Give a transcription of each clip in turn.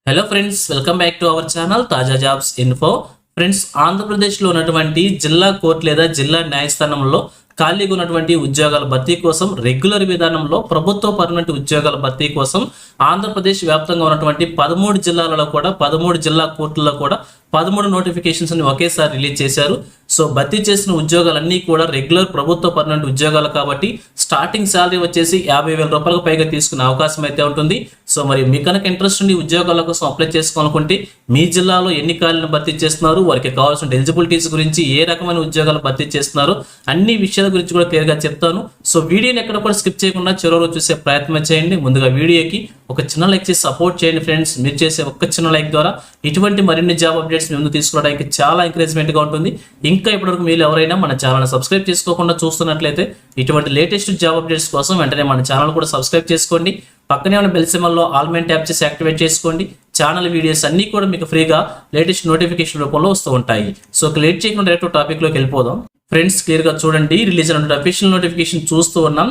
Hello friends, welcome back to our channel తాజా jobs info. Friends, ఆంధ్రప్రదేశ్లో ఉన్నటువంటి జిల్లా కోర్టు లేదా జిల్లా న్యాయస్థానంలో ఖాళీగా ఉన్నటువంటి ఉద్యోగాల భర్తీ కోసం రెగ్యులర్ విధానంలో ప్రభుత్వ పర్మనెంట్ ఉద్యోగాల భర్తీ కోసం ఆంధ్రప్రదేశ్ వ్యాప్తంగా ఉన్నటువంటి 13 జిల్లాలలో కూడా 13 జిల్లా కోర్టుల్లో కూడా 13 నోటిఫికేషన్స్ ని ఒకేసారి రిలీజ్ చేశారు. సో భర్తీ చేసిన ఉద్యోగాలన్నీ కూడా రెగ్యులర్ ప్రభుత్వ పర్మనెంట్ ఉద్యోగాలు కాబట్టి స్టార్టింగ్ శాలరీ వచ్చేసి 50,000 రూపాయలకు పైగా తీసుకునే అవకాశం అయితే ఉంటుంది. సో మరి మీ కనుక ఇంట్రెస్ట్ ఉండి ఉద్యోగాల కోసం అప్లై చేసుకోవాలనుకుంటే మీ జిల్లాలో ఎన్ని ఖాళీలను భర్తీ చేస్తున్నారు, వారికి కావాల్సిన ఎలిజిబిలిటీస్ గురించి, ఏ రకమైన ఉద్యోగాలు భర్తీ చేస్తున్నారు, అన్ని విషయాల గురించి కూడా క్లియర్ గా చెప్తాను. సో వీడియోని ఎక్కడ కూడా స్కిప్ చేయకుండా చివరిలో చూసే ప్రయత్నం చేయండి. ముందుగా వీడియోకి ఒక చిన్న లైక్ చేసి సపోర్ట్ చేయండి ఫ్రెండ్స్. మీరు చేసే ఒక్క చిన్న లైక్ ద్వారా ఇటువంటి మరిన్ని జాబ్ అప్డేట్స్ ముందు తీసుకోవడానికి చాలా ఎంకరేజ్మెంట్ గా ఉంటుంది. ఇంకా ఇప్పటివరకు మీరు ఎవరైనా మన ఛానల్ సబ్స్క్రైబ్ చేసుకోకుండా చూస్తున్నట్లయితే ఇటువంటి లేటెస్ట్ జాబ్ అప్డేట్స్ కోసం వెంటనే మన ఛానల్ కూడా సబ్స్క్రైబ్ చేసుకోండి. పక్కనే ఉన్న బెల్ సింబల్లో ఆల్ మెయిన్ ట్యాప్ చేసి యాక్టివేట్ చేసుకోండి. ఛానల్ వీడియోస్ అన్ని కూడా మీకు ఫ్రీగా లేటెస్ట్ నోటిఫికేషన్ రూపంలో వస్తూ ఉంటాయి. సో లేట్ చేయకుండా డైరెక్ట్ టాపిక్ లోకి వెళ్ళిపోదాం. ఫ్రెండ్స్, క్లియర్ గా చూడండి, రిలీజ్ అయినటువంటి అఫీషియల్ నోటిఫికేషన్ చూస్తూ ఉన్నాం.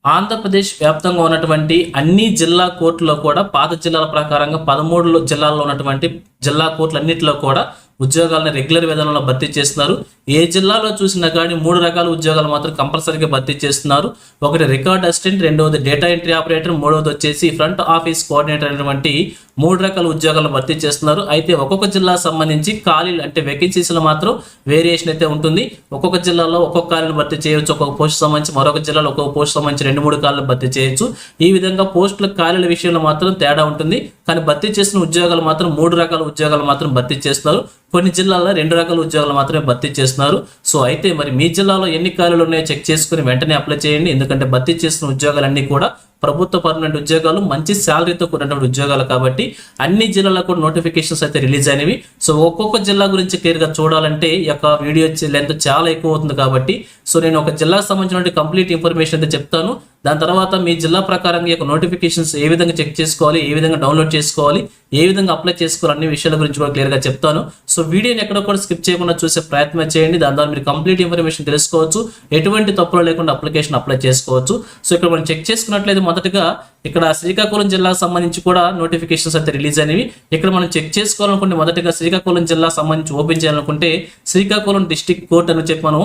ఆంధ్రప్రదేశ్ వ్యాప్తంగా ఉన్నటువంటి అన్ని జిల్లా కోర్టులో కూడా పాత జిల్లాల ప్రకారంగా 13 జిల్లాల్లో ఉన్నటువంటి జిల్లా కోర్టులన్నింటిలో కూడా ఉద్యోగాలను రెగ్యులర్ విధానంలో భర్తీ చేస్తున్నారు. ఏ జిల్లాలో చూసినా కానీ 3 రకాల ఉద్యోగాలు మాత్రం కంపల్సరీగా భర్తీ చేస్తున్నారు. ఒకటి రికార్డ్ అసిస్టెంట్, రెండవది డేటా ఎంట్రీ ఆపరేటర్, మూడవది వచ్చేసి ఫ్రంట్ ఆఫీస్ కోఆర్డినేటర్ అనేటువంటి 3 రకాల ఉద్యోగాలను భర్తీ చేస్తున్నారు. అయితే ఒక్కొక్క జిల్లా సంబంధించి ఖాళీలు అంటే వేకెన్సీస్ లో మాత్రం వేరియేషన్ అయితే ఉంటుంది. ఒక్కొక్క జిల్లాలో ఒక్కొక్క ఖాళీని భర్తీ చేయొచ్చు. ఒక్కొక్క పోస్ట్ సంబంధించి మరొక జిల్లాలో ఒక్కొక్క పోస్ట్ సంబంధించి 2-3 ఖాళీలు భర్తీ చేయొచ్చు. ఈ విధంగా పోస్టుల ఖాళీల విషయంలో మాత్రం తేడా ఉంటుంది. కానీ భర్తీ చేసిన ఉద్యోగాలు మాత్రం 3 రకాల ఉద్యోగాలు మాత్రం భర్తీ చేస్తున్నారు. కొన్ని జిల్లాల్లో 2 రకాల ఉద్యోగాలు మాత్రమే భర్తీ చేస్తున్నారు. సో అయితే మరి మీ జిల్లాలో ఎన్ని ఖాళీలు ఉన్నాయో చెక్ చేసుకుని వెంటనే అప్లై చేయండి. ఎందుకంటే భర్తీ చేసిన ఉద్యోగాలన్నీ కూడా ప్రభుత్వ పర్మనెంట్ ఉద్యోగాలు, మంచి శాలరీతో కూడినటువంటి ఉద్యోగాలు కాబట్టి అన్ని జిల్లాలకు కూడా నోటిఫికేషన్స్ అయితే రిలీజ్ అయినవి. సో ఒక్కొక్క జిల్లా గురించి క్లియర్ గా చూడాలంటే ఈ యొక్క వీడియో లెంత్ చాలా ఎక్కువ అవుతుంది కాబట్టి సో నేను ఒక జిల్లాకు సంబంధించిన కంప్లీట్ ఇన్ఫర్మేషన్ అయితే చెప్తాను. దాని తర్వాత మీ జిల్లా ప్రకారంగా ఈ యొక్క నోటిఫికేషన్స్ ఏ విధంగా చెక్ చేసుకోవాలి, ఏ విధంగా డౌన్లోడ్ చేసుకోవాలి, ఏ విధంగా అప్లై చేసుకోవాలి అన్ని విషయాల గురించి కూడా క్లియర్ గా చెప్తాను. సో వీడియోని ఎక్కడ కూడా స్కిప్ చేయకుండా చూసే ప్రయత్నం చేయండి. దాని ద్వారా మీరు కంప్లీట్ ఇన్ఫర్మేషన్ తెలుసుకోవచ్చు. ఎటువంటి తప్పులు లేకుండా అప్లికేషన్ అప్లై చేసుకోవచ్చు. సో ఇక్కడ మనం చెక్ చేసుకున్నట్లయితే మొదటగా ఇక్కడ శ్రీకాకుళం జిల్లాకు సంబంధించి కూడా నోటిఫికేషన్స్ అయితే రిలీజ్ అయినవి. ఇక్కడ మనం చెక్ చేసుకోవాలనుకుంటే మొదటగా శ్రీకాకుళం జిల్లా సంబంధించి ఓపెన్ చేయాలనుకుంటే శ్రీకాకుళం డిస్ట్రిక్ట్ కోర్ట్ అని చెప్పి మనం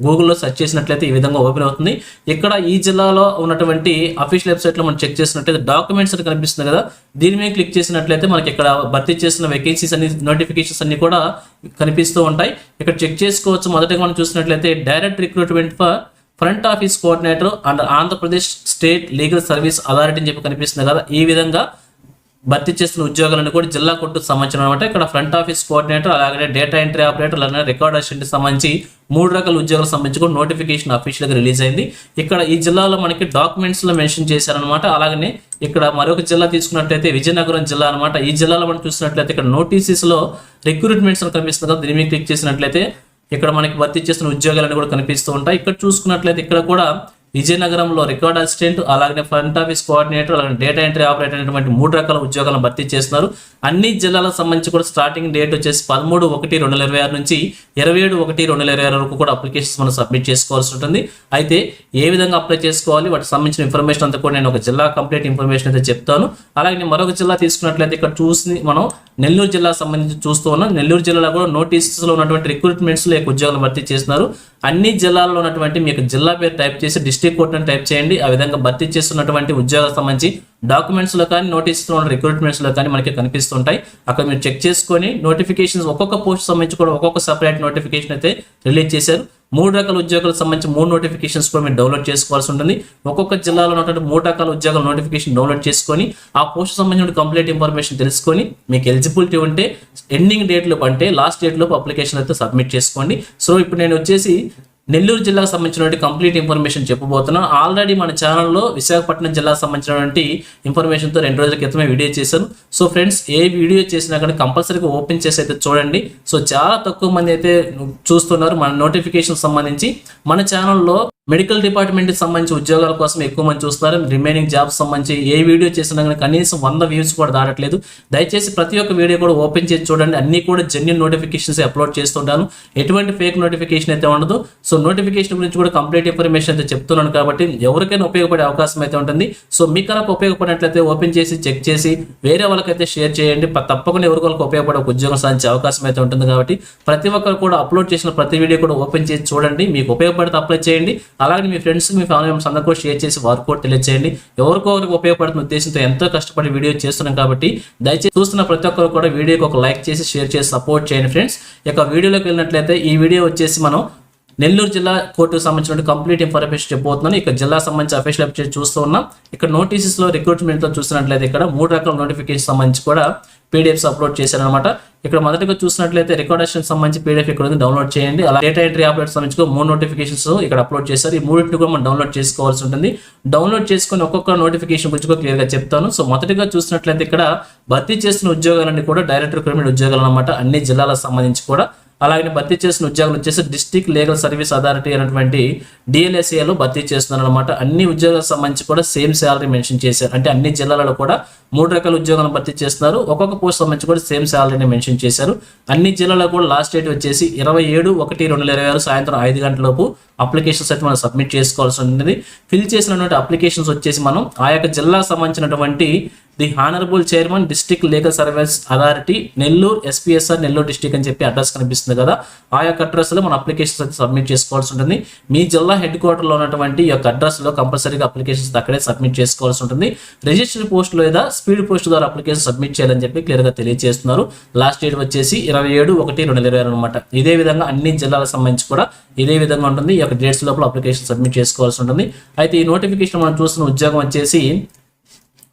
గూగుల్లో సెర్చ్ చేసినట్లయితే ఈ విధంగా ఓపెన్ అవుతుంది. ఇక్కడ ఈ జిల్లాలో ఉన్నటువంటి అఫీషియల్ వెబ్సైట్ లో మనం చెక్ చేసినట్లయితే డాక్యుమెంట్స్ అని కనిపిస్తుంది కదా, దీని మీద క్లిక్ చేసినట్లయితే మనకి ఇక్కడ భర్తీ చేసిన వేకెన్సీస్ అన్ని నోటిఫికేషన్స్ అన్ని కూడా కనిపిస్తూ ఉంటాయి. ఇక్కడ చెక్ చేసుకోవచ్చు. మొదటగా మనం చూసినట్లయితే direct recruitment for front office coordinator and Andhra Pradesh state legal service authority అని చెప్పి కనిపిస్తుంది కదా, ఈ విధంగా భర్తీ చేస్తున్న ఉద్యోగాలను కూడా జిల్లా కోర్టుకు సంబంధించిన అనమాట. ఇక్కడ ఫ్రంట్ ఆఫీస్ కోఆర్డినేటర్, అలాగే డేటా ఎంట్రీ ఆపరేటర్, అలాగే రికార్డ్ అసిస్టెంట్ సంబంధించి 3 రకాల ఉద్యోగాలకు సంబంధించి కూడా నోటిఫికేషన్ అఫీషియల్ గా రిలీజ్ అయింది. ఇక్కడ ఈ జిల్లాలో మనకి డాక్యుమెంట్స్ లో మెన్షన్ చేశారనమాట. అలాగనే ఇక్కడ మరొక జిల్లా తీసుకున్నట్లయితే విజయనగరం జిల్లా అనమాట. ఈ జిల్లాలో మనం చూసినట్లయితే ఇక్కడ నోటీసెస్ లో రిక్రూట్మెంట్స్ అని కనిపిస్తుంది కదా, దీని మీద క్లిక్ చేసినట్లయితే ఇక్కడ మనకి భర్తీ చేస్తున్న ఉద్యోగాలను కూడా కనిపిస్తూ ఉంటాయి. ఇక్కడ చూసుకున్నట్లయితే ఇక్కడ కూడా విజయనగరంలో రికార్డ్ అసిస్టెంట్, అలాగే ఫ్రంట్ ఆఫీస్ కోఆర్డినేటర్, అలాగే డేటా ఎంట్రీ ఆపరేటర్ అనేటువంటి 3 రకాల ఉద్యోగాలను భర్తీ చేస్తున్నారు. అన్ని జిల్లాలకు సంబంధించి కూడా స్టార్టింగ్ డేట్ వచ్చేసి 13/1/2026 నుంచి 27/1/2026 వరకు కూడా అప్లికేషన్స్ మనం సబ్మిట్ చేసుకోవాల్సి ఉంటుంది. అయితే ఏ విధంగా అప్లై చేసుకోవాలి, వాటికి సంబంధించిన ఇన్ఫర్మేషన్ అంతా కూడా నేను ఒక జిల్లా కంప్లీట్ ఇన్ఫర్మేషన్ అయితే చెప్తాను. అలాగే నేను మరొక జిల్లా తీసుకున్నట్లయితే ఇక్కడ చూసి మనం నెల్లూరు జిల్లాకు సంబంధించి చూస్తూ ఉన్నాం. నెల్లూరు జిల్లాలో కూడా నోటీసెస్ లో ఉన్నటువంటి రిక్రూట్మెంట్స్ లో ఉద్యోగాలు భర్తీ చేస్తున్నారు. అన్ని జిల్లాల్లో ఉన్నటువంటి మీకు జిల్లా పేరు టైప్ చేసి డిస్ట్రిక్ట్ కోర్ట్ అని టైప్ చేయండి. ఆ విధంగా భర్తీ చేస్తున్నటువంటి ఉద్యోగాలకు సంబంధించి డాక్యుమెంట్స్ లో కానీ నోటీసెస్ లో ఉన్న రిక్రూట్మెంట్స్ లో కానీ మనకి కనిపిస్తుంటాయి. అక్కడ మీరు చెక్ చేసుకొని నోటిఫికేషన్స్ ఒక్కొక్క పోస్ట్ సంబంధించి కూడా ఒక్కొక్క సెపరేట్ నోటిఫికేషన్ అయితే రిలీజ్ చేశారు. 3 రకాల ఉద్యోగాలకు సంబంధించి 3 నోటిఫికేషన్స్ కూడా మీరు డౌన్లోడ్ చేసుకోవాల్సి ఉంటుంది. ఒక్కొక్క జిల్లాలో ఉన్నటువంటి 3 రకాల ఉద్యోగాల నోటిఫికేషన్ డౌన్లోడ్ చేసుకొని ఆ పోస్ట్ సంబంధించిన కంప్లీట్ ఇన్ఫర్మేషన్ తెలుసుకొని మీకు ఎలిజిబిలిటీ ఉంటే ఎండింగ్ డేట్ లోపు అంటే లాస్ట్ డేట్ లోపు అప్లికేషన్ అయితే సబ్మిట్ చేసుకోండి. సో ఇప్పుడు నేను వచ్చేసి నెల్లూరు జిల్లాకు సంబంధించినటువంటి కంప్లీట్ ఇన్ఫర్మేషన్ చెప్పబోతున్నాను. ఆల్రెడీ మన ఛానల్లో విశాఖపట్నం జిల్లాకు సంబంధించినటువంటి ఇన్ఫర్మేషన్తో 2 రోజుల క్రితమే వీడియో చేశాను. సో ఫ్రెండ్స్, ఏ వీడియో చేసినా కానీ కంపల్సరీగా ఓపెన్ చేసి అయితే చూడండి. సో చాలా తక్కువ మంది అయితే చూస్తున్నారు మన నోటిఫికేషన్ సంబంధించి. మన ఛానల్లో మెడికల్ డిపార్ట్మెంట్కి సంబంధించి ఉద్యోగాల కోసం ఎక్కువ మంది చూస్తున్నారు. రిమైనింగ్ జాబ్స్ సంబంధించి ఏ వీడియో చేసినా కానీ కనీసం 100 వ్యూస్ కూడా దాటట్లేదు. దయచేసి ప్రతి ఒక్క వీడియో కూడా ఓపెన్ చేసి చూడండి. అన్ని కూడా జెన్యూన్ నోటిఫికేషన్స్ అప్లోడ్ చేస్తుంటాను. ఎటువంటి ఫేక్ నోటిఫికేషన్ అయితే ఉండదు. సో నోటిఫికేషన్ గురించి కూడా కంప్లీట్ ఇన్ఫర్మేషన్ అయితే చెప్తున్నాను కాబట్టి ఎవరికైనా ఉపయోగపడే అవకాశం అయితే ఉంటుంది. సో మీకు కనుక ఉపయోగపడినట్లయితే ఓపెన్ చేసి చెక్ చేసి వేరే వాళ్ళకైతే షేర్ చేయండి. తప్పకుండా ఎవరికొరకు ఉపయోగపడే ఒక ఉద్యోగం సాధించే అవకాశం అయితే ఉంటుంది కాబట్టి ప్రతి ఒక్కరు కూడా అప్లోడ్ చేసిన ప్రతి వీడియో కూడా ఓపెన్ చేసి చూడండి. మీకు ఉపయోగపడితే అప్లై చేయండి. అలాగే మీ ఫ్రెండ్స్ మీ ఫ్యామిలీ మెంబర్స్ అందరూ కూడా షేర్ చేసి వారు కూడా తెలియజేయండి. ఎవరికొకరికి ఉపయోగపడుతున్న ఉద్దేశంతో ఎంతో కష్టపడి వీడియో చేస్తున్నాం కాబట్టి దయచేసి చూస్తున్న ప్రతి ఒక్కరు కూడా వీడియోకి ఒక లైక్ చేసి షేర్ చేసి సపోర్ట్ చేయండి ఫ్రెండ్స్. ఇక వీడియోలోకి వెళ్ళినట్లయితే ఈ వీడియో వచ్చేసి మనం నెల్లూరు జిల్లా కోర్టుకు సంబంధించిన కంప్లీట్ ఇన్ఫర్మేషన్ చెప్పబోతున్నాను. ఇక్కడ జిల్లా సంబంధించి అఫీషియల్ వెబ్సైట్ చూస్తూ ఉన్నాం. ఇక్కడ నోటీసెస్లో రిక్రూట్మెంట్లో చూసినట్లయితే ఇక్కడ 3 రకాల నోటిఫికేషన్ సంబంధించి కూడా పీడిఎఫ్స్ అప్లోడ్ చేశారనమాట. ఇక్కడ మొదటిగా చూసినట్లయితే రికార్డేషన్ సంబంధించి పీడిఎఫ్ ఇక్కడ ఉంది, డౌన్లోడ్ చేయండి. అలా డేటా ఎంట్రీ ఆపరేటర్ సంబంధించి 3 నోటిఫికేషన్స్ ఇక్కడ అప్లోడ్ చేశారు. ఈ 3 కూడా మనం డౌన్లోడ్ చేసుకోవాల్సి ఉంటుంది. డౌన్లోడ్ చేసుకొని ఒక్కొక్క నోటిఫికేషన్ గురించి కూడా క్లియర్గా చెప్తాను. సో మొదటిగా చూసినట్లయితే ఇక్కడ భర్తీ చేస్తున్న ఉద్యోగాలన్నీ కూడా డైరెక్ట్ రిక్రూట్మెంట్ ఉద్యోగాలు అనమాట, అన్ని జిల్లాలకు సంబంధించి కూడా. అలాగే భర్తీ చేసిన ఉద్యోగాలు వచ్చేసి డిస్ట్రిక్ట్ లీగల్ సర్వీస్ అథారిటీ అనేటువంటి DLSAలో భర్తీ చేస్తున్నారు అనమాట. అన్ని ఉద్యోగాలకు సంబంధించి కూడా సేమ్ శాలరీ మెన్షన్ చేశారు. అంటే అన్ని జిల్లాలలో కూడా 3 రకాల ఉద్యోగాలను భర్తీ చేస్తున్నారు. ఒక్కొక్క పోస్ట్ సంబంధించి కూడా సేమ్ శాలరీని మెన్షన్ చేశారు. అన్ని జిల్లాలో కూడా లాస్ట్ డేట్ వచ్చేసి 27/1/2026 సాయంత్రం 5 గంటలలోపు అప్లికేషన్స్ అయితే మనం సబ్మిట్ చేసుకోవాల్సి ఉంటుంది. ఫిల్ చేసినటువంటి అప్లికేషన్స్ వచ్చేసి మనం ఆ యొక్క జిల్లాకు సంబంధించినటువంటి the honourable chairman district legal service authority Nellore SPSR Nellore district అని చెప్పి అడ్రస్ కనిపిస్తుంది కదా, ఆ యొక్క అడ్రస్లో మన అప్లికేషన్స్ అయితే సబ్మిట్ చేసుకోవాల్సి ఉంటుంది. మీ జిల్లా హెడ్ క్వార్టర్లో ఉన్నటువంటి ఈ యొక్క అడ్రస్లో కంపల్సరీగా అప్లికేషన్స్ అక్కడే సబ్మిట్ చేసుకోవాల్సి ఉంటుంది. రిజిస్టర్డ్ పోస్ట్ లేదా స్పీడ్ పోస్ట్ ద్వారా అప్లికేషన్ సబ్మిట్ చేయాలని చెప్పి క్లియర్గా తెలియజేస్తున్నారు. లాస్ట్ డేట్ వచ్చేసి 27/1/2026 అనమాట. ఇదే విధంగా అన్ని జిల్లాలకు సంబంధించి కూడా ఇదే విధంగా ఉంటుంది. ఈ యొక్క డేట్స్ లోపల అప్లికేషన్ సబ్మిట్ చేసుకోవాల్సి ఉంటుంది. అయితే ఈ నోటిఫికేషన్ మనం చూస్తున్న ఉద్యోగం వచ్చేసి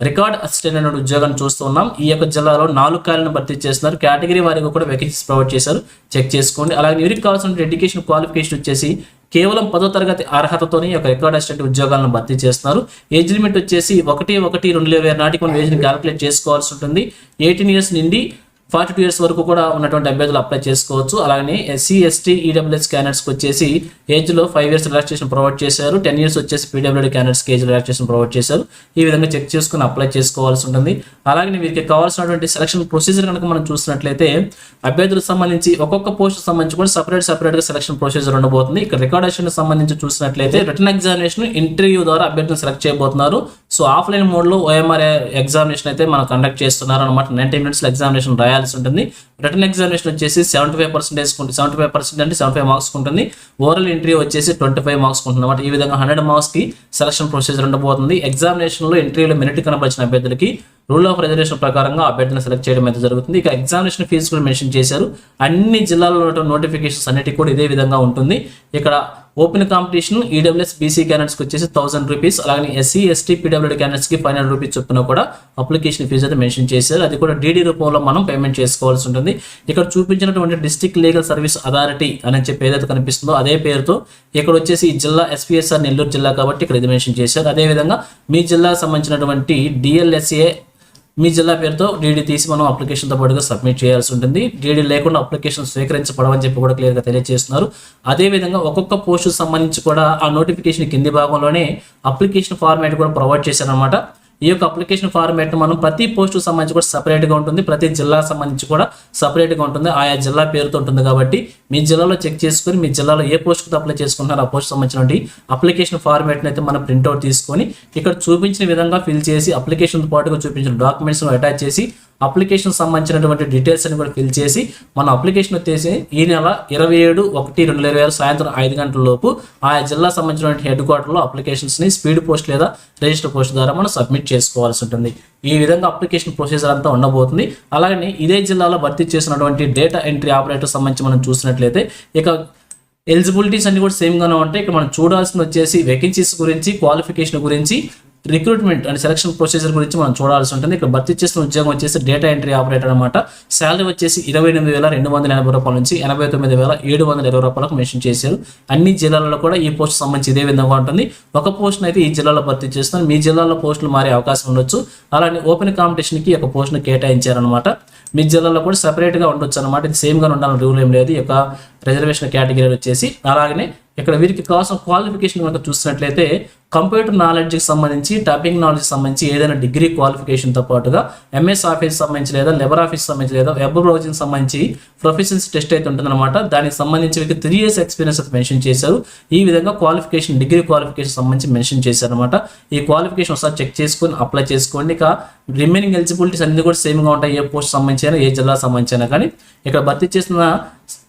రికార్డ్ అసిస్టెంట్ అనే ఉద్యోగాన్ని చూస్తూ ఉన్నాం. ఈ యొక్క జిల్లాలో 4 ఖాళీలను భర్తీ చేస్తున్నారు. కేటగిరీ వారికి కూడా వేకెన్సీస్ ప్రొవైడ్ చేశారు, చెక్ చేసుకోండి. అలాగే వీరికి కావాల్సిన ఎడ్యుకేషన్ క్వాలిఫికేషన్ వచ్చేసి కేవలం 10వ తరగతి అర్హతతోనే ఈ యొక్క రికార్డ్ అసిస్టెంట్ ఉద్యోగాలను భర్తీ చేస్తున్నారు. ఏజ్ లిమిట్ వచ్చేసి 1/1/2026 నాటికి మనం ఏజ్ని క్యాలిక్యులేట్ చేసుకోవాల్సి ఉంటుంది. 18 ఇయర్స్ నుండి 42 ఇయర్స్ వరకు కూడా ఉన్నటువంటి అభ్యర్థులు అప్లై చేసుకోవచ్చు. అలాగే SC ST EWS క్యాండిడేట్స్కి వచ్చేసి ఏజ్లో 5 ఇయర్స్ రిలాక్సేషన్ ప్రొవైడ్ చేశారు. 10 ఇయర్స్ వచ్చేసి PWD క్యాండిడేట్స్కి ఏజ్ రిలాక్సేషన్ ప్రొవైడ్ చేశారు. ఈ విధంగా చెక్ చేసుకుని అప్లై చేసుకోవాల్సి ఉంటుంది. అలాగే వీరికి కావాల్సినటువంటి సెలక్షన్ ప్రొసీజర్ కనుక మనం చూసినట్లయితే అభ్యర్థులకు సంబంధించి ఒక్కొక్క పోస్ట్ సంబంధించి కూడా సపరేట్గా సెలక్షన్ ప్రొసీజర్ ఉండబోతుంది. ఇక్కడ రికార్డ్ అసిస్టెంట్ సంబంధించి చూసినట్లయితే రిటర్న్ ఎగ్జామినేషన్ ఇంటర్వ్యూ ద్వారా అభ్యర్థులను సెలెక్ట్ చేయబోతున్నారు. సో ఆఫ్లైన్ మోడ్లో OMR ఎగ్జామినేషన్ అయితే మనం కండక్ట్ చేస్తున్నారు అనమాట. 90 minutes ఎగ్జామినేషన్ రాయాల్సి ఉంటుంది. రిటర్న్ ఎగ్జామినేషన్ వచ్చేసి 75% అంటే 75 మార్క్స్ ఉంటుంది. ఓరల్ ఇంటర్వ్యూ వచ్చేసి 25 మార్క్స్ ఉంటుంది అనమాట. ఈ విధంగా 100 మార్క్స్కి సెలక్షన్ ప్రొసీజర్ ఉండబోతుంది. ఎగ్జామినేషన్లో ఇంటర్వ్యూలో మెరిట్ కనబరిచిన అభ్యర్థులకి రూల్ ఆఫ్ రిజర్వేషన్ ప్రకారంగా అభ్యర్థిని సెలెక్ట్ చేయడం అయితే జరుగుతుంది. ఇక ఎగ్జామినేషన్ ఫీజు కూడా మెన్షన్ చేశారు. అన్ని జిల్లాల్లో నోటిఫికేషన్స్ అన్నిటికీ కూడా ఇదే విధంగా ఉంటుంది. ఇక్కడ ఓపెన్ కాంపిటీషన్ EWS BC క్యాండిడేట్స్కి వచ్చేసి 1000 రూపీస్, అలాగే SC ST PWD క్యాండిడేట్స్కి 500 రూపీస్ చొప్పున కూడా అప్లికేషన్ ఫీజు అయితే మెన్షన్ చేశారు. అది కూడా DD రూపంలో మనం పేమెంట్ చేసుకోవాల్సి ఉంటుంది. ఇక్కడ చూపించినటువంటి డిస్ట్రిక్ట్ లీగల్ సర్వీస్ అథారిటీ అని చెప్పి ఏదైతే కనిపిస్తుందో అదే పేరుతో ఇక్కడ వచ్చేసి ఈ జిల్లా SPSR నెల్లూరు జిల్లా కాబట్టి ఇక్కడ ఇది మెన్షన్ చేశారు. అదేవిధంగా మీ జిల్లాకు సంబంధించినటువంటి DLSA మీ జిల్లా పేరుతో DD తీసి మనం అప్లికేషన్తో పాటుగా సబ్మిట్ చేయాల్సి ఉంటుంది. DD లేకుండా అప్లికేషన్ స్వీకరించబడవని చెప్పి కూడా క్లియర్గా తెలియజేస్తున్నారు. అదేవిధంగా ఒక్కొక్క పోస్టుకు సంబంధించి కూడా ఆ నోటిఫికేషన్ కింది భాగంలోనే అప్లికేషన్ ఫార్మాట్ కూడా ప్రొవైడ్ చేశారనమాట. ఈ యొక్క అప్లికేషన్ ఫార్మాట్ మనం ప్రతి పోస్టుకు సంబంధించి కూడా సపరేట్గా ఉంటుంది, ప్రతి జిల్లాకు సంబంధించి కూడా సపరేట్గా ఉంటుంది. ఆయా జిల్లా పేరుతో ఉంటుంది కాబట్టి మీ జిల్లాలో చెక్ చేసుకొని మీ జిల్లాలో ఏ పోస్ట్కి అప్లై చేసుకుంటున్నారో ఆ పోస్ట్ సంబంధించిన అప్లికేషన్ ఫార్మాట్ని అయితే మనం ప్రింట్అవుట్ తీసుకొని ఇక్కడ చూపించిన విధంగా ఫిల్ చేసి అప్లికేషన్తో పాటుగా చూపించిన డాక్యుమెంట్స్ను అటాచ్ చేసి అప్లికేషన్ సంబంధించినటువంటి డీటెయిల్స్ అని కూడా ఫిల్ చేసి మన అప్లికేషన్ వచ్చేసి ఈ నెల 27/1/2026 సాయంత్రం 5 గంటల లోపు ఆయా జిల్లా సంబంధించినటువంటి హెడ్ క్వార్టర్లో అప్లికేషన్స్ని స్పీడ్ పోస్ట్ లేదా రిజిస్టర్ పోస్ట్ ద్వారా మనం సబ్మిట్ చేసుకోవాల్సి ఉంటుంది. ఈ విధంగా అప్లికేషన్ ప్రొసీజర్ అంతా ఉండబోతుంది. అలాగే ఇదే జిల్లాలో భర్తీ చేసినటువంటి డేటా ఎంట్రీ ఆపరేటర్ సంబంధించి మనం చూసినట్లయితే ఇక ఎలిజిబిలిటీస్ అన్ని కూడా సేమ్గానే ఉంటాయి. ఇక్కడ మనం చూడాల్సిన వచ్చేసి వేకెన్సీస్ గురించి, క్వాలిఫికేషన్ గురించి, రిక్రూట్మెంట్ అండ్ సెలక్షన్ ప్రొసీజర్ గురించి మనం చూడాల్సి ఉంటుంది. ఇక్కడ భర్తీ చేసిన ఉద్యోగం వచ్చేసి డేటా ఎంట్రీ ఆపరేటర్ అనమాట. శాలరీ వచ్చేసి 28,280 రూపాయల నుంచి 89,720 రూపాయలకు మెన్షన్ చేశారు. అన్ని జిల్లాలలో కూడా ఈ పోస్ట్ సంబంధించి ఇదే విధంగా ఉంటుంది. ఒక పోస్ట్ని అయితే ఈ జిల్లాలో భర్తీ చేస్తున్నారు, మీ జిల్లాలో పోస్టులు మారే అవకాశం ఉండొచ్చు. అలానే ఓపెన్ కాంపిటీషన్కి ఒక పోస్ట్ని కేటాయించారనమాట. మీ జిల్లాలో కూడా సపరేట్గా ఉండొచ్చు అనమాట. ఇది సేమ్గా ఉండాలని రూల్ ఏం లేదు. ఈ యొక్క రిజర్వేషన్ కేటగిరీ వచ్చేసి అలాగనే ఇక్కడ వీరికి కావాల్సిన క్వాలిఫికేషన్ కనుక చూసినట్లయితే కంప్యూటర్ నాలెడ్జ్కి సంబంధించి టైపింగ్ నాలెడ్జ్కి సంబంధించి ఏదైనా డిగ్రీ క్వాలిఫికేషన్తో పాటుగా ఎంఎస్ ఆఫీస్ సంబంధించి లేదా లెబర్ ఆఫీస్ సంబంధించి లేదా వెబ్ బ్రౌజింగ్ సంబంధించి ప్రొఫెషన్స్ టెస్ట్ అయితే ఉంటుందన్నమాట. దానికి సంబంధించి వీరికి 3 years ఎక్స్పీరియన్స్ అయితే మెన్షన్ చేశారు. ఈ విధంగా క్వాలిఫికేషన్ డిగ్రీ క్వాలిఫికేషన్ సంబంధించి మెన్షన్ చేశారు అనమాట. ఈ క్వాలిఫికేషన్ ఒకసారి చెక్ చేసుకొని అప్లై చేసుకోండి. ఇక రిమైనింగ్ ఎలిజిబిలిటీస్ అన్ని కూడా సేమ్గా ఉంటాయి. ఏ పోస్ట్ సంబంధించి అయినా ఏ జిల్లా సంబంధించి అయినా కానీ ఇక్కడ భర్తీ చేసిన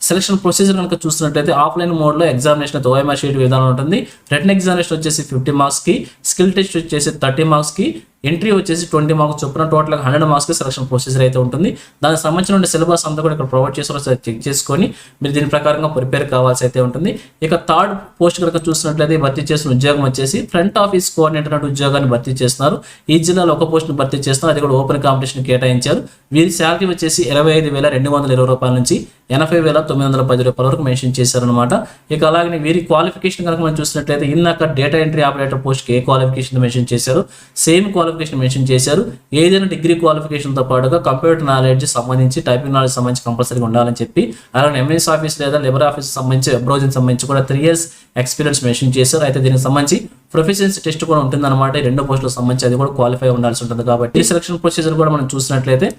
సెలక్షన్ ప్రొసీజర్ కనుక చూసినట్లయితే ఆఫ్లైన్ మోడ్లో ఎగ్జామినేషన్ అయితే ఓఎంఆర్ షీట్ విధానం ఉంటుంది. రిటన్ ఎగ్జామినేషన్ వచ్చేసి 50 marksకి, స్కిల్ టెస్ట్ వచ్చేసి 30 marksకి, ఎంట్రీ వచ్చేసి 20 marks చొప్పున టోటల్గా 100 marksకి సెలక్షన్ ప్రొసీజర్ అయితే ఉంటుంది. దానికి సంబంధించిన సిలబస్ అంతా కూడా ఇక్కడ ప్రొవైడ్ చేస్తారో చెక్ చేసుకొని మీరు దీని ప్రకారంగా ప్రిపేర్ కావాల్సి అయితే ఉంటుంది. ఇక థర్డ్ పోస్ట్ కనుక చూసినట్లయితే భర్తీ చేసిన ఉద్యోగం వచ్చేసి ఫ్రంట్ ఆఫీస్ కోఆర్డినేటర్ అనే ఉద్యోగాన్ని భర్తీ చేస్తున్నారు. ఈ జిల్లాలో ఒక పోస్ట్ని భర్తీ చేస్తున్నారు. అది కూడా ఓపెన్ కాంపిటీషన్ కేటాయించారు. వీరి శాలరీ వచ్చేసి 25,220 రూపాయల నుంచి 80,910 రూపాయల వరకు మెన్షన్ చేశారనమాట. ఇక అలాగే వీరి క్వాలిఫికేషన్ కనుక మనం చూసినట్లయితే ఇందాక డేటా ఎంట్రీ ఆపరేటర్ పోస్ట్కి ఏ క్వాలిఫికేషన్ మెన్షన్ చేశారు, సేమ్ క్వాలిఫికేషన్ మెన్షన్ చేశారు. ఏదైనా డిగ్రీ క్వాలిఫికేషన్తో పాటుగా కంప్యూటర్ నాలెడ్జ్ సంబంధించి టైపింగ్ నాలెడ్జ్ సంబంధించి కంపల్సరీగా ఉండాలని చెప్పి, అలాగే ఎంఎస్ ఆఫీస్ లేదా లెబర్ ఆఫీస్ సంబంధించి వెబ్ బ్రౌజింగ్ సంబంధించి కూడా 3 years ఎక్స్పీరియన్స్ మెన్షన్ చేశారు. అయితే దీనికి సంబంధించి ప్రొఫెషన్స్ టెస్ట్ కూడా ఉంటుందన్నమాట. ఈ 2 పోస్టులకు సంబంధించి అది కూడా క్వాలిఫై ఉండాల్సి ఉంటుంది. కాబట్టి ఈ సెలక్షన్ ప్రొసీజర్ కూడా మనం చూసినట్లయితే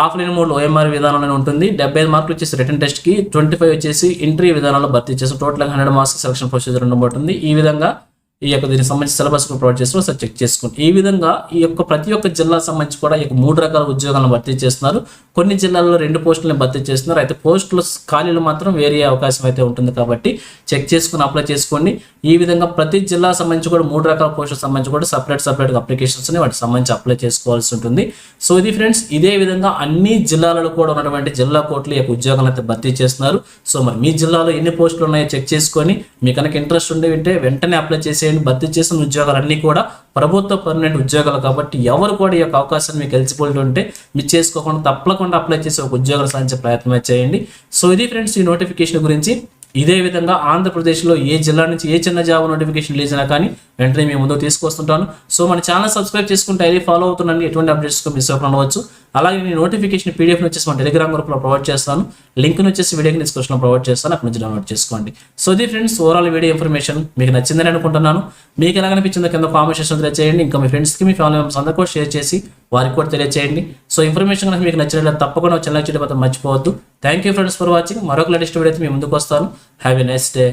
ఆఫ్లైన్ మోడ్ ఓఎంఆర్ విధానంలో ఉంటుంది. 75 మార్కులు వచ్చేసి రిటర్న్ టెస్ట్కి, 25 వచ్చేసి ఇంటర్వ్యూ విధానంలో భర్తీ చేసి టోటల్గా 100 marks సెలక్షన్ ప్రొసీజర్ ఉండబోతుంది. ఈ విధంగా ఈ యొక్క దీనికి సంబంధించి సిలబస్ ప్రొవైడ్ చేస్తారు. ఒకసారి చెక్ చేసుకోండి. ఈ విధంగా ఈ యొక్క ప్రతి ఒక్క జిల్లా సంబంధించి కూడా ఈ 3 రకాల ఉద్యోగాలను భర్తీ చేస్తున్నారు. కొన్ని జిల్లాల్లో 2 పోస్టులను భర్తీ చేస్తున్నారు. అయితే పోస్టులు ఖాళీలు మాత్రం వేరే అవకాశం అయితే ఉంటుంది. కాబట్టి చెక్ చేసుకుని అప్లై చేసుకోండి. ఈ విధంగా ప్రతి జిల్లా సంబంధించి కూడా 3 రకాల పోస్టులకు సంబంధించి కూడా సపరేట్గా అప్లికేషన్స్ని వాటికి సంబంధించి అప్లై చేసుకోవాల్సి ఉంటుంది. సో ఇది ఫ్రెండ్స్, ఇదే విధంగా అన్ని జిల్లాలలో కూడా ఉన్నటువంటి జిల్లా కోర్టులు ఈ యొక్క ఉద్యోగాలను అయితే భర్తీ చేస్తున్నారు. సో మరి మీ జిల్లాలో ఎన్ని పోస్టులు ఉన్నాయో చెక్ చేసుకొని మీకు కనుక ఇంట్రెస్ట్ ఉంటే వెంటనే అప్లై చేసేయండి. భర్తీ చేసిన ఉద్యోగాలన్నీ కూడా ప్రభుత్వ పర్మనెంట్ ఉద్యోగాలు కాబట్టి ఎవరు కూడా ఈ యొక్క అవకాశాన్ని మీకు ఎలిజిబిలిటీ ఉంటే మిస్ చేసుకోకుండా తప్పకుండా అప్లై చేసి ఒక ఉద్యోగాలు సాధించే ప్రయత్నం చేయండి. సో ఇది ఫ్రెండ్స్ ఈ నోటిఫికేషన్ గురించి. ఇదే విధంగా ఆంధ్రప్రదేశ్లో ఏ జిల్లా నుంచి ఏ చిన్న జాబ్ నోటిఫికేషన్ రిలీజ్ అయినా కానీ వెంటనే మేము ముందుకు తీసుకొస్తుంటాను. సో మన ఛానల్ సబ్స్క్రైబ్ చేసుకుంటే అది ఫాలో అవుతున్నాను. ఎటువంటి అప్డేట్స్ మిస్ అవ్వకుండా ఉండవచ్చు. అలాగే నేను నోటిఫికేషన్ పీడిఎఫ్ని వచ్చేసి మన టెలిగ్రామ్ గ్రూప్లో ప్రొవైడ్ చేస్తాను. లింక్ని వచ్చేసి వీడియోకి డిస్క్రిప్షన్లో ప్రొవైడ్ చేస్తాను. అక్కడ నుంచి డౌన్లోడ్ చేసుకోండి. సో ఇది ఫ్రెండ్స్ ఓవరాల్ వీడియో ఇన్ఫర్మేషన్ మీకు నచ్చిందని అనుకుంటున్నాను. మీకు ఎలా అనిపించిందో కింద కామెంట్ సెక్షన్ తెలియజేయండి. ఇంకా మీ ఫ్రెండ్స్కి మీ ఫ్యామిలీ మెంబర్స్ అందరూ కూడా షేర్ చేసి వారికి కూడా తెలియజేయండి. సో ఇన్ఫర్మేషన్ కనుక మీకు నచ్చినట్లయితే తప్పకుండా ఛానల్ చేయడం మర్చిపోవద్దు. Thank you friends for watching. మరొక లేటెస్ట్ వీడియో అయితే మీ ముందుకు వస్తాను. Have a nice day.